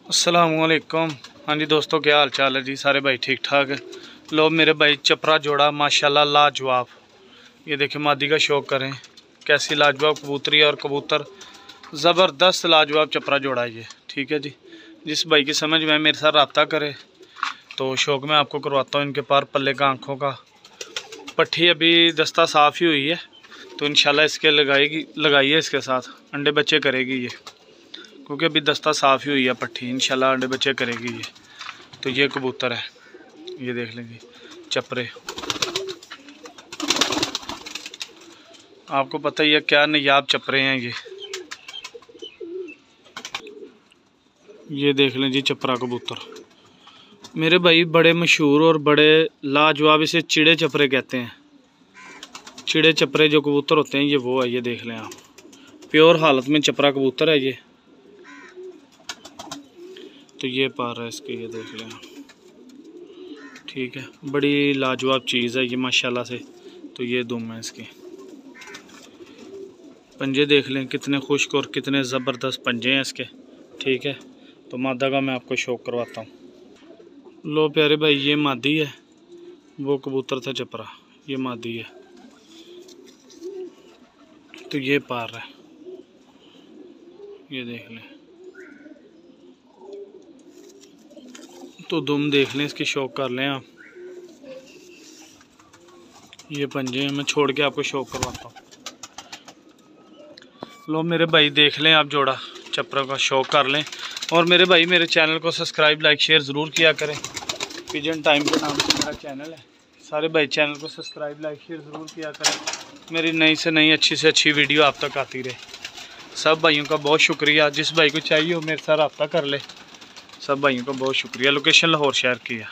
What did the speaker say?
अस्सलामुअलैकुम। हाँ जी दोस्तों, क्या हाल चाल है जी? सारे भाई ठीक ठाक है। लो मेरे भाई चपरा जोड़ा माशाल्लाह लाजवाब। ये देखिए मादी का शौक करें, कैसी लाजवाब कबूतरी और कबूतर ज़बरदस्त लाजवाब चपरा जोड़ा है ये। ठीक है जी, जिस भाई की समझ में मेरे साथ रब्ता करे तो शौक में आपको करवाता हूँ। इनके पार पल्ले का आँखों का पट्टी अभी दस्ता साफ़ ही हुई है, तो इंशाल्लाह इसके लगाइए इसके साथ अंडे बच्चे करेगी ये, क्योंकि अभी दस्ता साफ़ ही हुई है पट्टी। इंशाल्लाह अंडे बच्चे करेगी ये। तो ये कबूतर है, ये देख लेंगे चपरे। आपको पता ही है क्या नायाब चपरे हैं ये देख लें जी चपरा कबूतर मेरे भाई, बड़े मशहूर और बड़े लाजवाब। इसे चिड़े चपरे कहते हैं। चिड़े चपरे जो कबूतर होते हैं ये वो है। ये देख लें आप, प्योर हालत में चपरा कबूतर है ये। तो ये पार है इसके, ये देख लें। ठीक है, बड़ी लाजवाब चीज़ है ये माशाल्लाह से। तो ये दुम है इसके, पंजे देख लें कितने खुश्क और कितने ज़बरदस्त पंजे हैं इसके। ठीक है, तो मादा का मैं आपको शौक करवाता हूँ। लो प्यारे भाई, ये मादी है, वो कबूतर था चपरा, ये मादी है। तो ये पार है, ये देख लें। तो दुम देख लें इसकी, शौक कर लें आप। ये पंजे हैं, मैं छोड़ के आपको शौक करवाता हूँ। लो मेरे भाई देख लें आप जोड़ा चपरा का, शौक कर लें। और मेरे भाई मेरे चैनल को सब्सक्राइब लाइक शेयर ज़रूर किया करें। पिजन टाइम के नाम से मेरा चैनल है। सारे भाई चैनल को सब्सक्राइब लाइक शेयर ज़रूर किया करें। मेरी नई से नई अच्छी से अच्छी वीडियो आप तक आती रहे। सब भाइयों का बहुत शुक्रिया। जिस भाई को चाहिए हो मेरे साथ रब्ता कर ले। सब भाइयों का बहुत शुक्रिया। लोकेशन लाहौर शहर की है।